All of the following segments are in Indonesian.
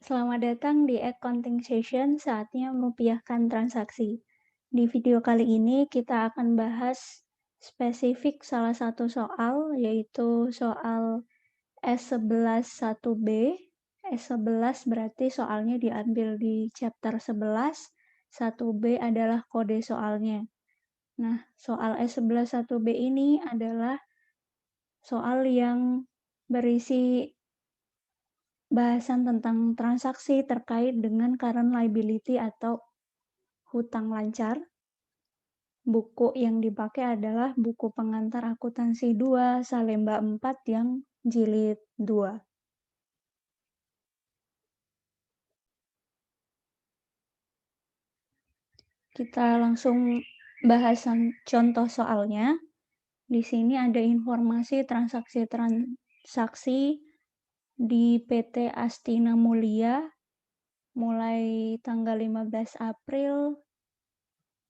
Selamat datang di Accounting Session, saatnya merupiahkan transaksi. Di video kali ini kita akan bahas spesifik salah satu soal, yaitu soal S11 1B. S11 berarti soalnya diambil di chapter 11, 1B adalah kode soalnya. Nah, soal S11 1B ini adalah soal yang berisi bahasan tentang transaksi terkait dengan current liability atau hutang lancar. Buku yang dipakai adalah buku pengantar akuntansi 2 Salemba 4 yang jilid 2. Kita langsung bahasan contoh soalnya. Di sini ada informasi transaksi di PT Astina Mulia mulai tanggal 15 April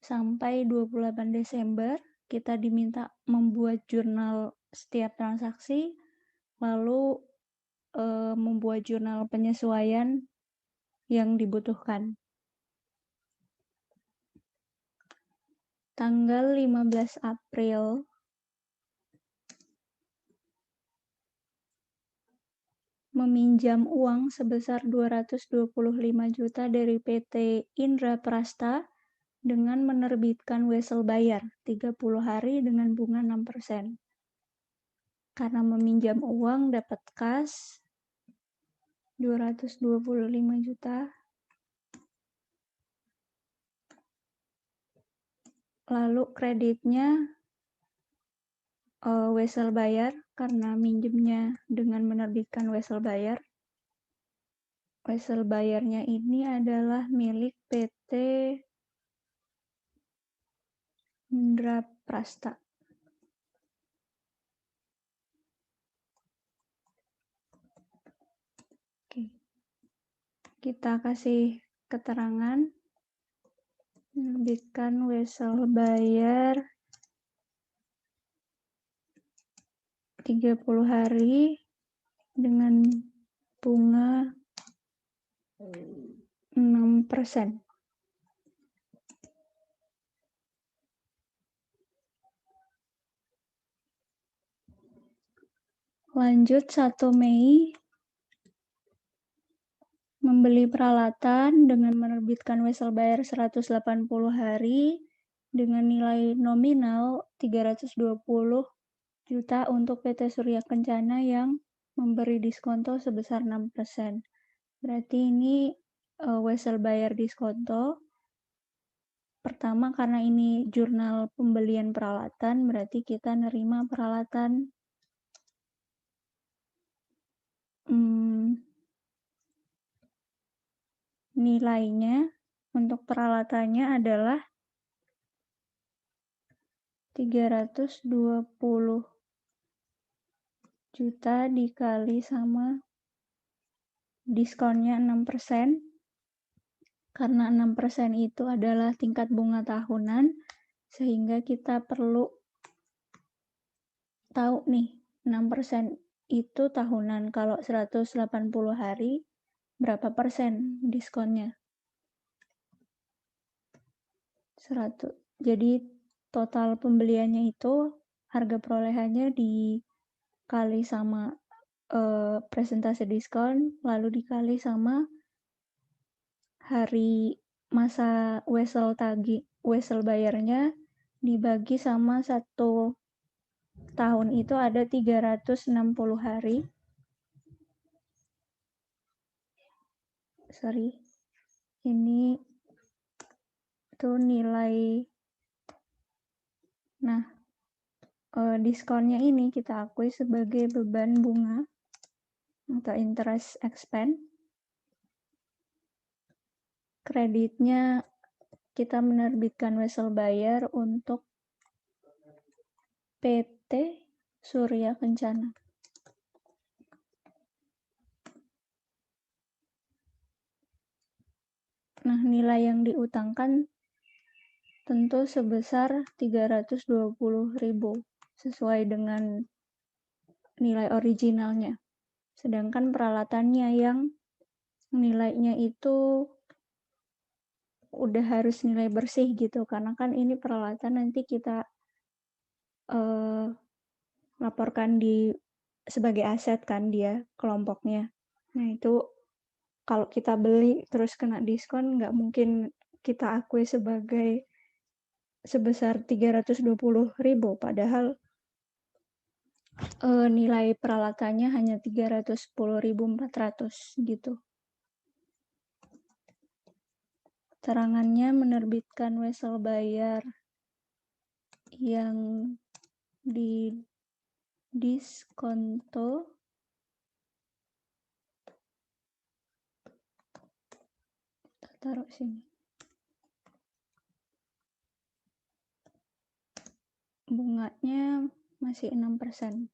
sampai 28 Desember. Kita diminta membuat jurnal setiap transaksi, lalu membuat jurnal penyesuaian yang dibutuhkan. Tanggal 15 April meminjam uang sebesar 225 juta dari PT Indra Prasta dengan menerbitkan wesel bayar 30 hari dengan bunga 6%. Karena meminjam uang dapat kas 225 juta. Lalu kreditnya wesel bayar karena minjemnya dengan menerbitkan wesel bayar. Wesel bayarnya ini adalah milik PT Indra Prasta. Oke. Kita kasih keterangan menerbitkan wesel bayar 30 hari dengan bunga 6%. Lanjut 1 Mei membeli peralatan dengan menerbitkan wesel bayar 180 hari dengan nilai nominal 320 juta untuk PT Surya Kencana yang memberi diskonto sebesar 6%. Berarti ini wesel bayar diskonto. Pertama, karena ini jurnal pembelian peralatan, berarti kita nerima peralatan nilainya untuk peralatannya adalah 320 juta dikali sama diskonnya 6%. Karena 6% itu adalah tingkat bunga tahunan, sehingga kita perlu tahu nih, 6% itu tahunan. Kalau 180 hari, berapa persen diskonnya? 100. Jadi total pembeliannya itu harga perolehannya dikali sama presentase diskon, lalu dikali sama hari masa wesel bayarnya dibagi sama 1 tahun itu ada 360 hari. Ini tuh nilai. Nah, diskonnya ini kita akui sebagai beban bunga atau interest expense. Kreditnya kita menerbitkan wesel bayar untuk PT Surya Kencana. Nah, nilai yang diutangkan tentu sebesar 320.000 sesuai dengan nilai originalnya. Sedangkan peralatannya yang nilainya itu udah harus nilai bersih gitu, karena kan ini peralatan nanti kita laporkan sebagai aset kan dia kelompoknya. Nah itu kalau kita beli terus kena diskon nggak mungkin kita akui sebesar 320.000, padahal nilai peralatannya hanya 310.400 gitu. Keterangannya menerbitkan wesel bayar yang di diskonto taruh sini. Bunganya masih 6%.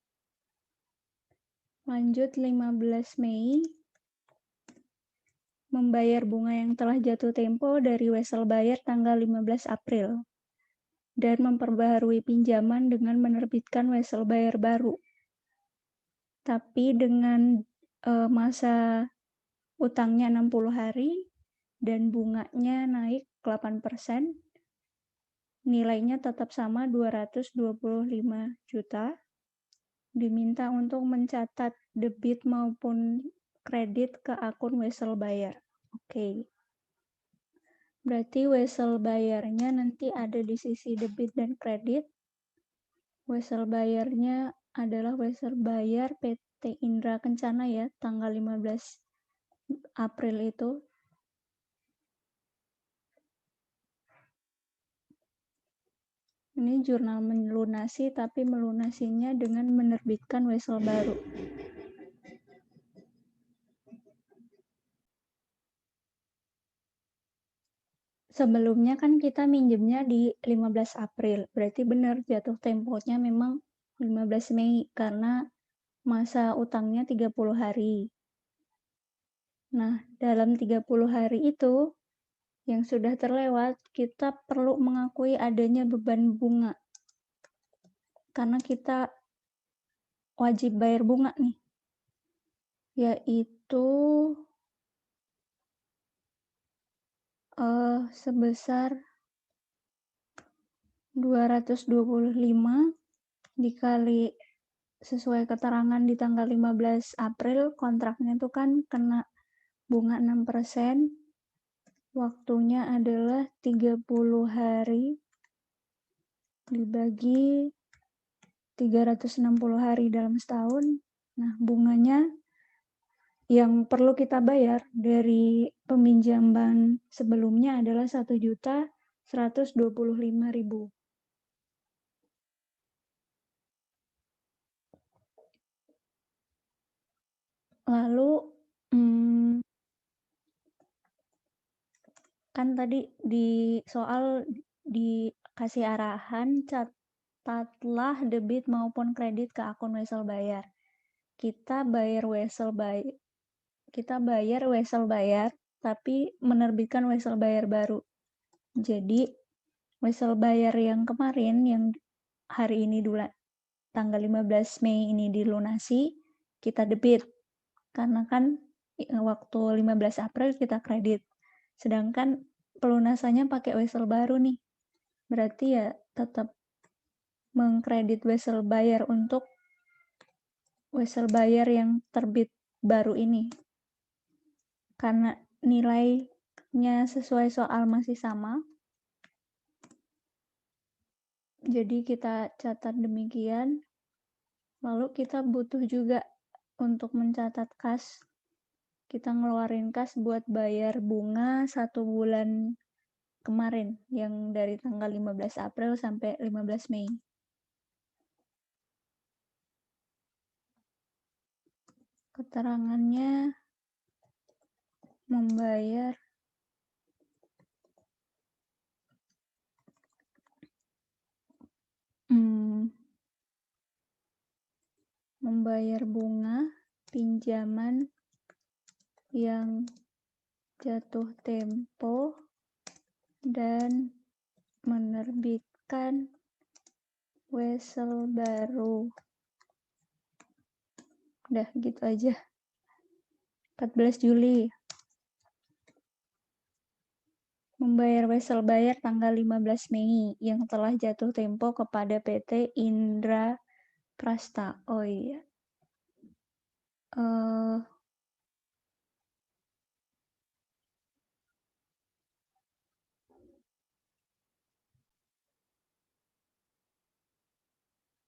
Lanjut 15 Mei, membayar bunga yang telah jatuh tempo dari wesel bayar tanggal 15 April. Dan memperbaharui pinjaman dengan menerbitkan wesel bayar baru. Tapi dengan masa utangnya 60 hari dan bunganya naik 8%, nilainya tetap sama 225 juta. Diminta untuk mencatat debit maupun kredit ke akun wesel bayar. Oke. Berarti wesel bayarnya nanti ada di sisi debit dan kredit. Wesel bayarnya adalah wesel bayar PT Indra Kencana ya, tanggal 15 April itu. Ini jurnal melunasi, tapi melunasinya dengan menerbitkan wesel baru. Sebelumnya kan kita minjemnya di 15 April, berarti benar jatuh temponya memang 15 Mei, karena masa utangnya 30 hari. Nah, dalam 30 hari itu, yang sudah terlewat, kita perlu mengakui adanya beban bunga. Karena kita wajib bayar bunga nih, yaitu sebesar 225 dikali sesuai keterangan di tanggal 15 April, kontraknya itu kan kena bunga 6%, waktunya adalah 30 hari dibagi 360 hari dalam setahun. Nah, bunganya yang perlu kita bayar dari peminjaman sebelumnya adalah 1.125.000. Lalu kan tadi di soal dikasih arahan catatlah debit maupun kredit ke akun wesel bayar. Kita bayar wesel bayar tapi menerbitkan wesel bayar baru. Jadi wesel bayar yang kemarin yang hari ini dulu tanggal 15 Mei ini dilunasi, kita debit. Karena kan waktu 15 April kita kredit. Sedangkan pelunasannya pakai wesel baru nih. Berarti ya tetap mengkredit wesel bayar untuk wesel bayar yang terbit baru ini. Karena nilainya sesuai soal masih sama, jadi kita catat demikian. Lalu kita butuh juga untuk mencatat kas. Kita ngeluarin kas buat bayar bunga 1 bulan kemarin, yang dari tanggal 15 April sampai 15 Mei. Keterangannya membayar bunga pinjaman yang jatuh tempo dan menerbitkan wesel baru. Udah gitu aja. 14 Juli Membayar wesel bayar tanggal 15 Mei yang telah jatuh tempo kepada PT Indra Prasta. Oh iya.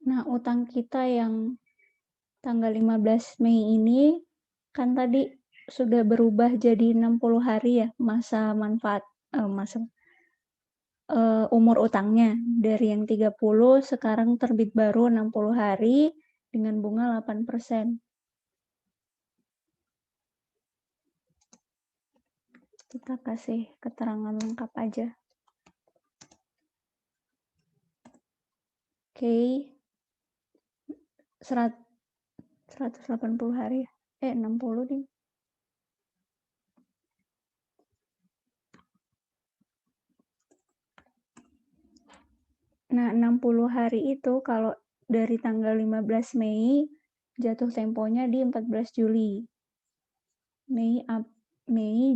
Nah, utang kita yang tanggal 15 Mei ini kan tadi sudah berubah jadi 60 hari ya masa manfaat umur utangnya. Dari yang 30 sekarang terbit baru 60 hari dengan bunga 8%. Kita kasih keterangan lengkap aja. Oke. 180 hari. 60 deh. Nah, 60 hari itu kalau dari tanggal 15 Mei jatuh temponya di 14 Juli. Mei,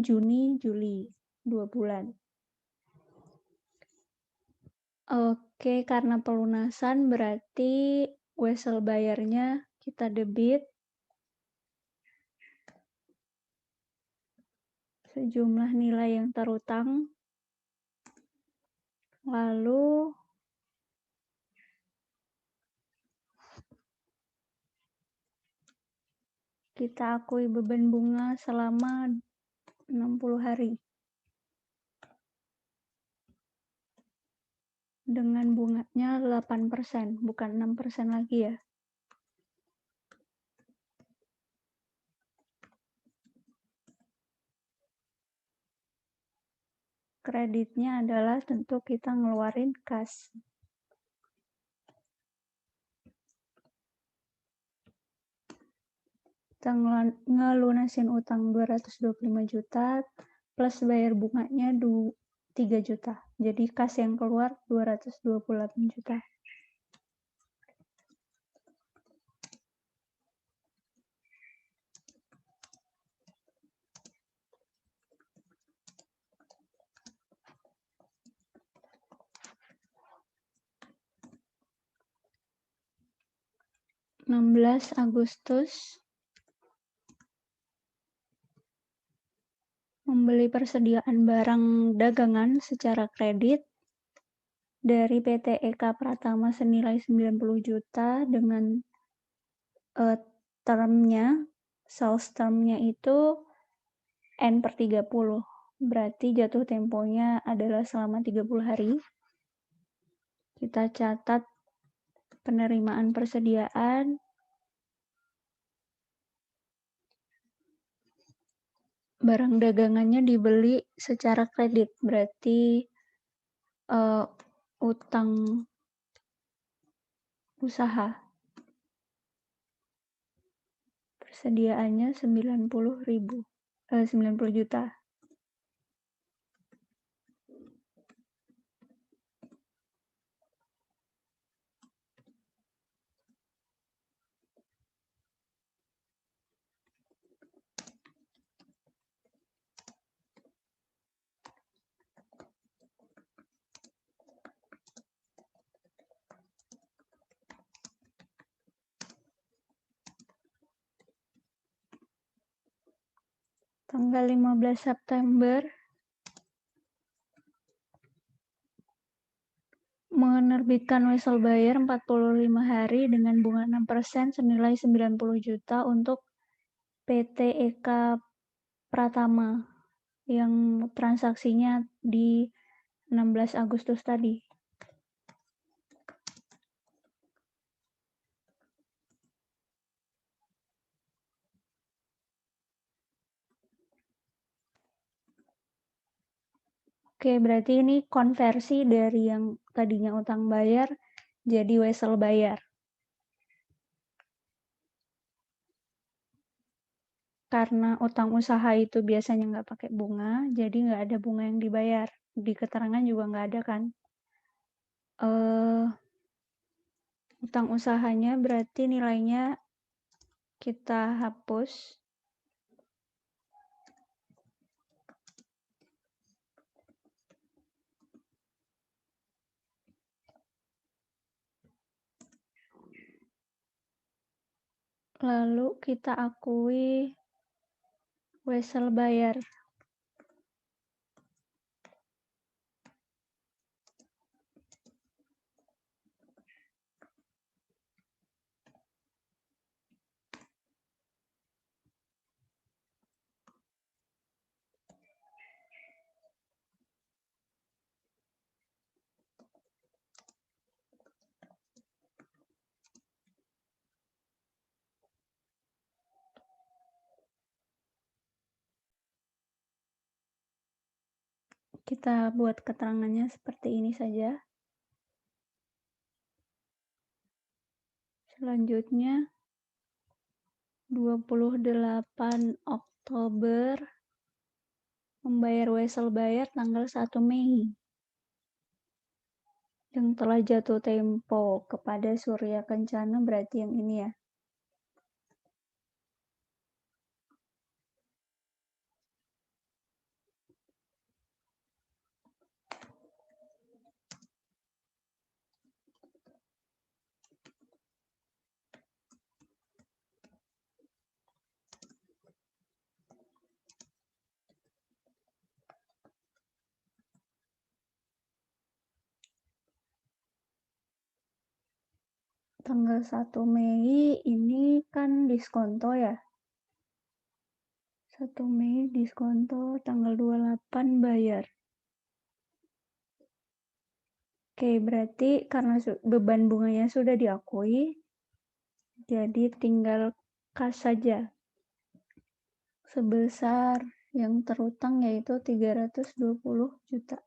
Juni, Juli. 2 bulan. Oke, karena pelunasan berarti wesel bayarnya kita debit sejumlah nilai yang terutang. Lalu kita akui beban bunga selama 60 hari. Dengan bunganya 8%, bukan 6% lagi ya. Kreditnya adalah tentu kita ngeluarin kas. Kita ngelunasin utang 225 juta plus bayar bunganya 3 juta. Jadi kas yang keluar 228 juta. Agustus membeli persediaan barang dagangan secara kredit dari PT Eka Pratama senilai 90 juta dengan sales termnya itu N/30. Berarti jatuh temponya adalah selama 30 hari. Kita catat penerimaan persediaan. Barang dagangannya dibeli secara kredit, berarti utang usaha. Persediaannya 90 juta. Tanggal 15 September menerbitkan wesel bayar 45 hari dengan bunga 6% senilai 90 juta untuk PT Eka Pratama yang transaksinya di 16 Agustus tadi. Oke, berarti ini konversi dari yang tadinya utang bayar jadi wesel bayar. Karena utang usaha itu biasanya nggak pakai bunga, jadi nggak ada bunga yang dibayar. Di keterangan juga nggak ada kan. Utang usahanya berarti nilainya kita hapus. Lalu kita akui wesel bayar. Kita buat keterangannya seperti ini saja. Selanjutnya 28 Oktober membayar wesel bayar tanggal 1 Mei yang telah jatuh tempo kepada Surya Kencana, berarti yang ini ya. Tanggal 1 Mei ini kan diskonto ya. 1 Mei diskonto, tanggal 28 bayar. Oke, berarti karena beban bunganya sudah diakui, jadi tinggal kas saja. Sebesar yang terutang yaitu 320 juta.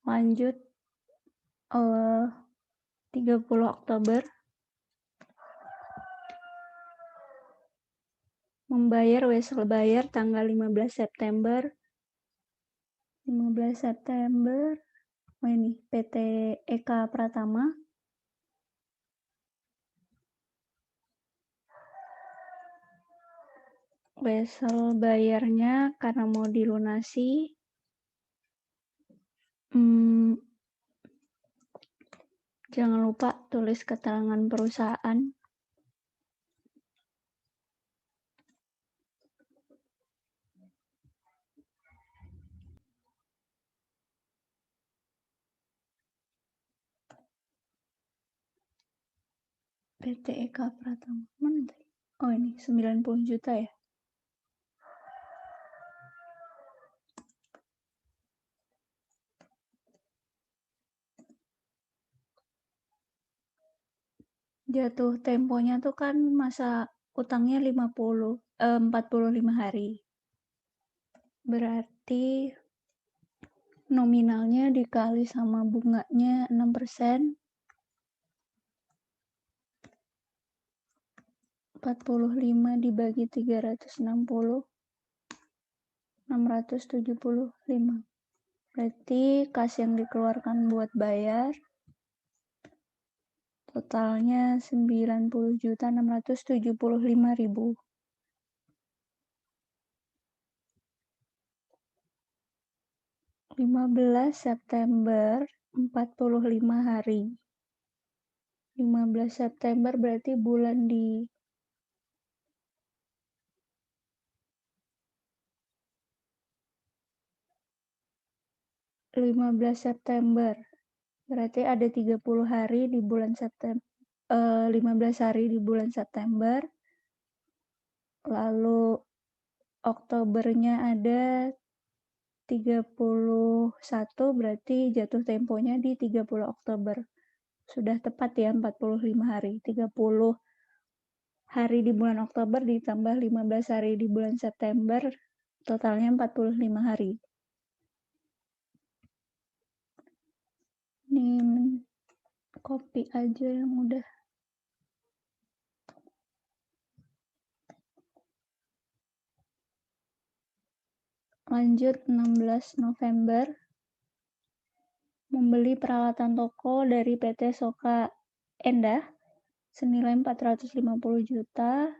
Lanjut 30 Oktober membayar wesel bayar tanggal 15 September. 15 September ini PT Eka Pratama wesel bayarnya karena mau dilunasi jangan lupa tulis keterangan perusahaan. PT Eka Pratama. Mana tadi? Oh ini 90 juta ya. Jatuh temponya tuh kan masa utangnya 45 hari. Berarti nominalnya dikali sama bunganya 6%. 45 dibagi 360, 675. Berarti kas yang dikeluarkan buat bayar totalnya 90.675.000. 15 September 45 hari. 15 September berarti bulan di 15 September. Berarti ada 30 hari di bulan September. 15 hari di bulan September. Lalu Oktobernya ada 31, berarti jatuh temponya di 30 Oktober. Sudah tepat ya 45 hari. 30 hari di bulan Oktober ditambah 15 hari di bulan September, totalnya 45 hari. Ini copy aja yang udah. Lanjut 16 November membeli peralatan toko dari PT Soka Endah senilai 450 juta,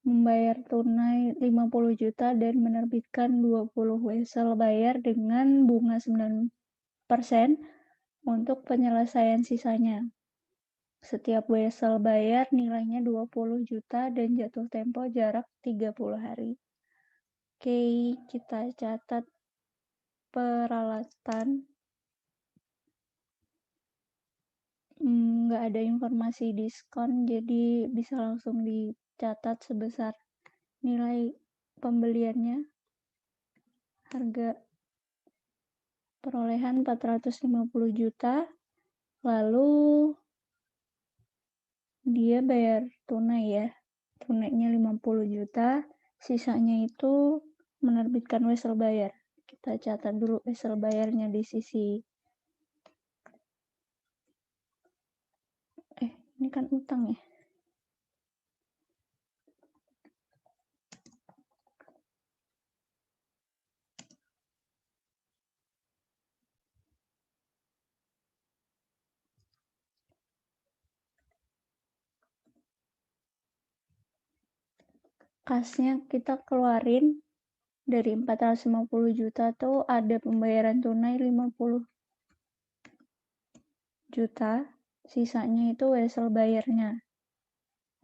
membayar tunai 50 juta, dan menerbitkan 20 wesel bayar dengan bunga 9% untuk penyelesaian sisanya. Setiap wesel bayar nilainya 20 juta dan jatuh tempo jarak 30 hari. Oke, kita catat peralatan. Nggak ada informasi diskon, jadi bisa langsung dicatat sebesar nilai pembeliannya. Harga perolehan 450 juta, lalu dia bayar tunai ya. Tunainya 50 juta, sisanya itu menerbitkan wesel bayar. Kita catat dulu wesel bayarnya di sisi ini kan utang ya. Kasnya kita keluarin dari 450 juta tuh ada pembayaran tunai 50 juta, sisanya itu wesel bayarnya.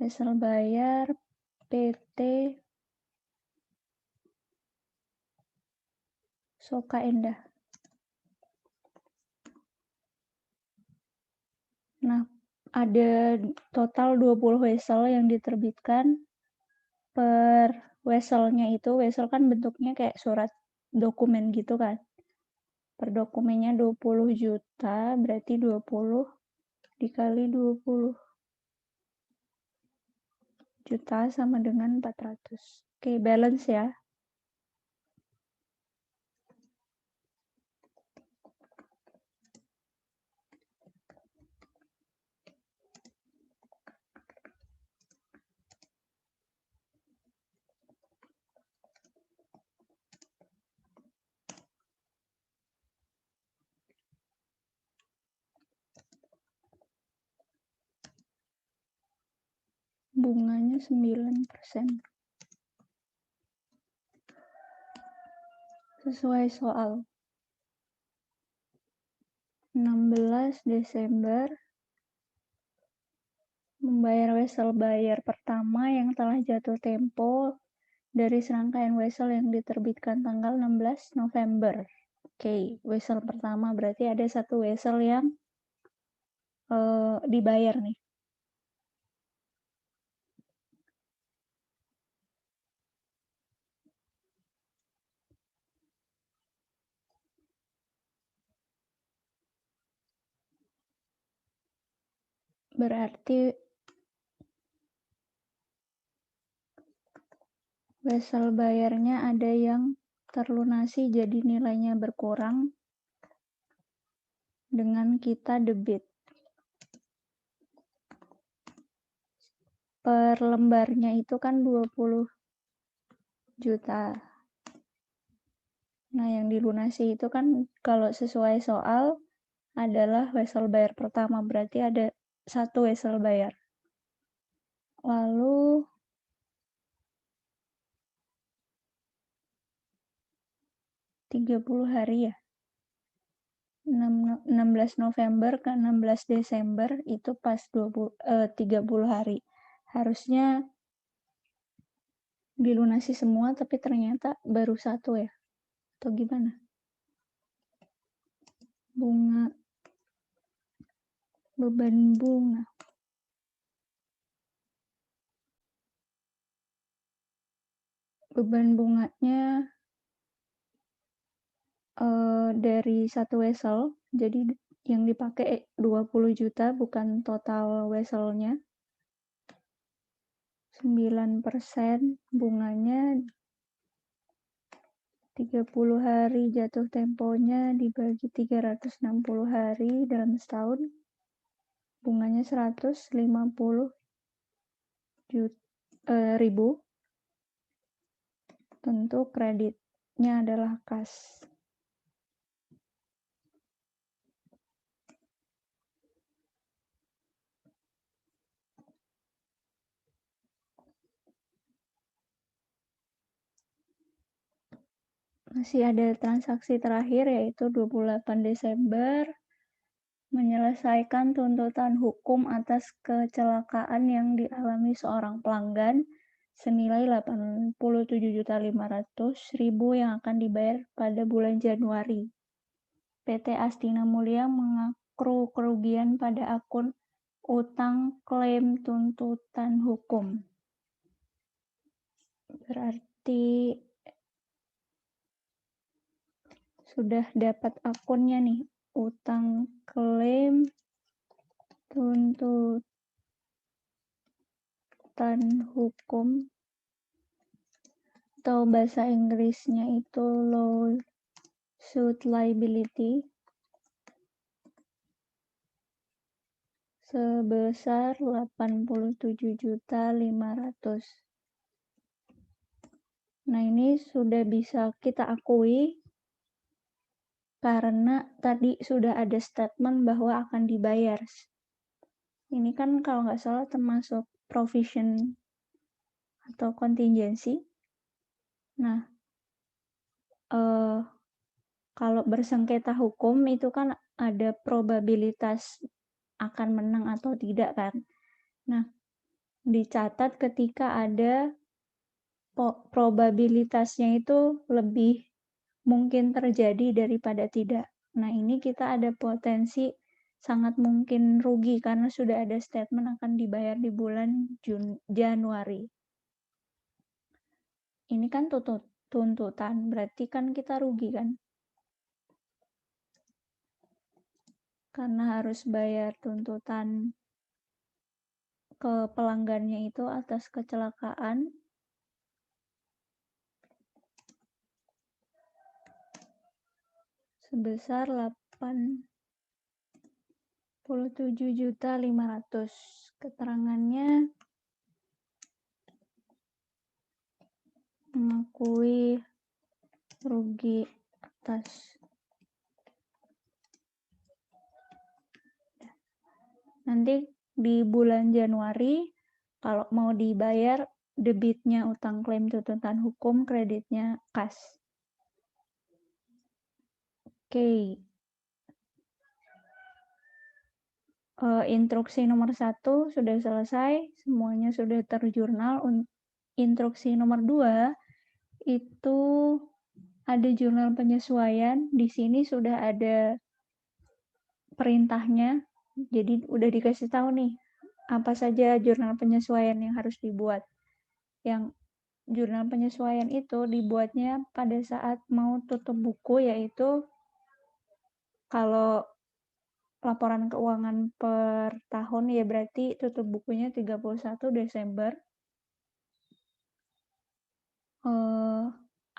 Wesel bayar PT Soka Endah. Nah, ada total 20 wesel yang diterbitkan. Per weselnya itu, wesel kan bentuknya kayak surat dokumen gitu kan. Per dokumennya 20 juta, berarti 20 dikali 20 juta sama dengan 400. Oke, balance ya. Bunganya 9%. Sesuai soal. 16 Desember membayar wesel bayar pertama yang telah jatuh tempo dari serangkaian wesel yang diterbitkan tanggal 16 November. Oke, wesel pertama berarti ada satu wesel yang dibayar nih. Berarti wesel bayarnya ada yang terlunasi jadi nilainya berkurang dengan kita debit. Per lembarnya itu kan 20 juta. Nah, yang dilunasi itu kan kalau sesuai soal adalah wesel bayar pertama, berarti ada satu wesel bayar. Lalu (30 hari ya? 16 November ke 16 Desember itu pas 30 hari. Harusnya dilunasi semua, tapi ternyata baru satu ya? Atau gimana? Bunga, beban bunga. Beban bunganya dari satu wesel, jadi yang dipakai 20 juta bukan total weselnya. 9% bunganya 30 hari, jatuh temponya dibagi 360 hari dalam setahun, bunganya 150 ribu. Tentu kreditnya adalah kas. Masih ada transaksi terakhir yaitu 28 Desember, menyelesaikan tuntutan hukum atas kecelakaan yang dialami seorang pelanggan senilai 87.500.000 yang akan dibayar pada bulan Januari. PT Astina Mulia mengakru kerugian pada akun utang klaim tuntutan hukum. Berarti sudah dapat akunnya nih, utang klaim tuntutan hukum, atau bahasa Inggrisnya itu lawsuit liability, sebesar 87.500.000. Nah, ini sudah bisa kita akui karena tadi sudah ada statement bahwa akan dibayar. Ini kan kalau nggak salah termasuk provision atau kontingensi. Nah, kalau bersengketa hukum itu kan ada probabilitas akan menang atau tidak kan. Nah, dicatat ketika ada probabilitasnya itu lebih mungkin terjadi daripada tidak. Nah, ini kita ada potensi sangat mungkin rugi karena sudah ada statement akan dibayar di bulan Januari. Ini kan tuntutan, berarti kan kita rugi kan? Karena harus bayar tuntutan ke pelanggannya itu atas kecelakaan sebesar 87.500.000. Keterangannya mengakui rugi atas nanti di bulan Januari kalau mau dibayar debitnya utang klaim tuntutan hukum, kreditnya kas. Oke. Instruksi nomor 1 sudah selesai, semuanya sudah terjurnal. Instruksi nomor 2 itu ada jurnal penyesuaian. Di sini sudah ada perintahnya, jadi udah dikasih tahu nih apa saja jurnal penyesuaian yang harus dibuat. Yang jurnal penyesuaian itu dibuatnya pada saat mau tutup buku, yaitu kalau laporan keuangan per tahun ya berarti tutup bukunya 31 Desember.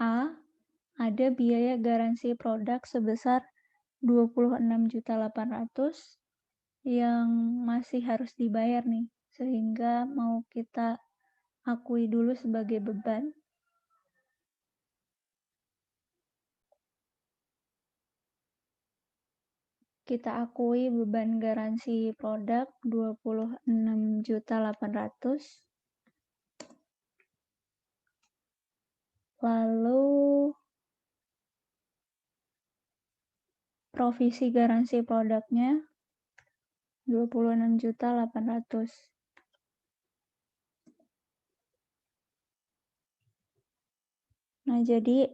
A, ada biaya garansi produk sebesar 26.800.000 yang masih harus dibayar nih, sehingga mau kita akui dulu sebagai beban. Kita akui beban garansi produk 26.800.000. Lalu provisi garansi produknya 26.800.000. Nah, jadi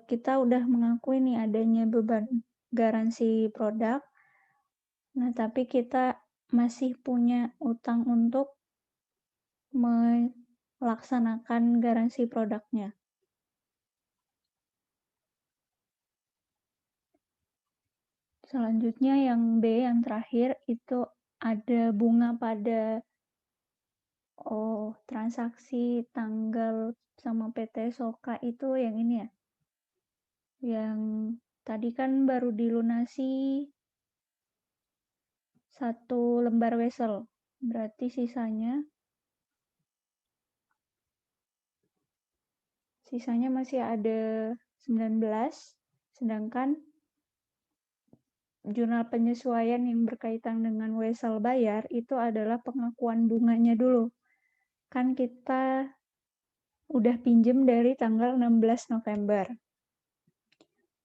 kita udah mengakui nih adanya beban garansi produk. Nah, tapi kita masih punya utang untuk melaksanakan garansi produknya. Selanjutnya yang B, yang terakhir, itu ada bunga pada transaksi tanggal sama PT Soka itu yang ini ya. Yang tadi kan baru dilunasi 1 lembar wesel. Berarti sisanya masih ada 19, sedangkan jurnal penyesuaian yang berkaitan dengan wesel bayar itu adalah pengakuan bunganya dulu. Kan kita udah pinjem dari tanggal 16 November.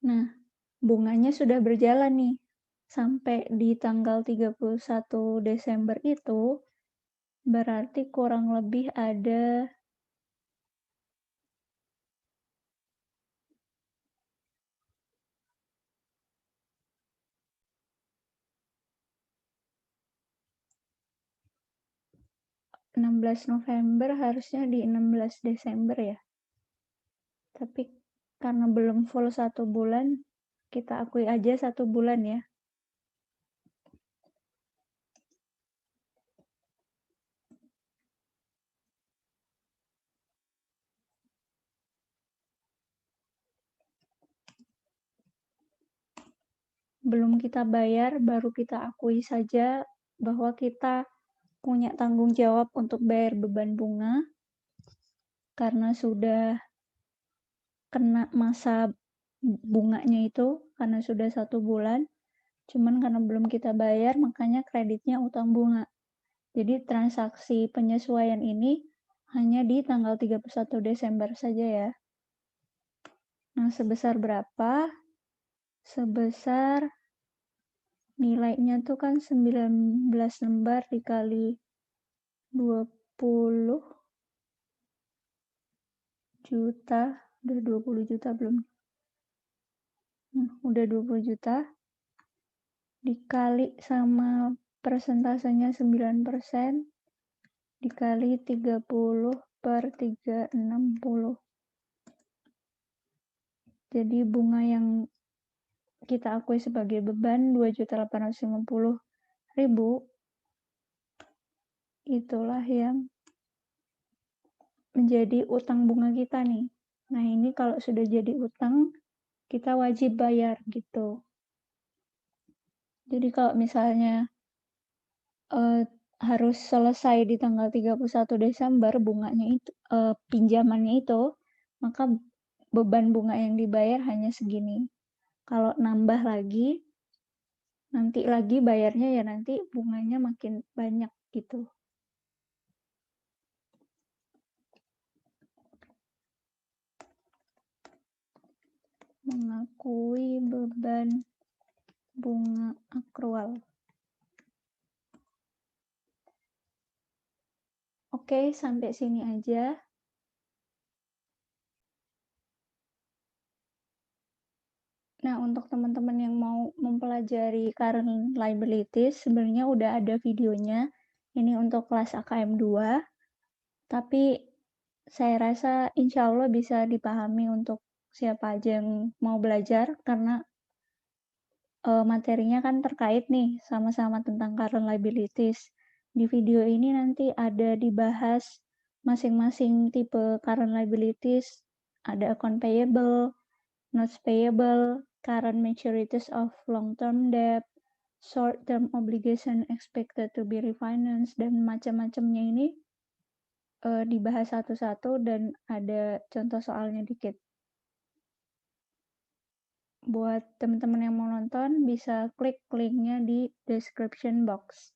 Nah, bunganya sudah berjalan nih, sampai di tanggal 31 Desember itu, berarti kurang lebih ada 16 November harusnya di 16 Desember ya. Tapi karena belum full 1 bulan, kita akui aja 1 bulan ya. Belum kita bayar, baru kita akui saja bahwa kita punya tanggung jawab untuk bayar beban bunga karena sudah kena masa bunganya itu, karena sudah 1 bulan. Cuman karena belum kita bayar, makanya kreditnya utang bunga. Jadi transaksi penyesuaian ini hanya di tanggal 31 Desember saja ya. Nah, sebesar berapa? Sebesar nilainya tuh kan 19 lembar dikali 20 juta. Udah 20 juta belum? Udah 20 juta. Dikali sama persentasenya 9%, dikali 30/360. Jadi bunga yang kita akui sebagai beban 2.850.000, itulah yang menjadi utang bunga kita nih. Nah, ini kalau sudah jadi utang, kita wajib bayar gitu. Jadi kalau misalnya harus selesai di tanggal 31 Desember bunganya itu, pinjamannya itu, maka beban bunga yang dibayar hanya segini. Kalau nambah lagi, nanti lagi bayarnya ya nanti bunganya makin banyak gitu. Mengakui beban bunga akrual. Oke, sampai sini aja. Nah, untuk teman-teman yang mau mempelajari current liabilities, sebenarnya udah ada videonya. Ini untuk kelas AKM 2, tapi saya rasa insya Allah bisa dipahami untuk siapa aja yang mau belajar, karena materinya kan terkait nih, sama-sama tentang current liabilities. Di video ini nanti ada dibahas masing-masing tipe current liabilities, ada account payable, notes payable, current maturities of long-term debt, short-term obligation expected to be refinanced, dan macam-macamnya ini dibahas satu-satu dan ada contoh soalnya dikit. Buat teman-teman yang mau nonton, bisa klik linknya di description box.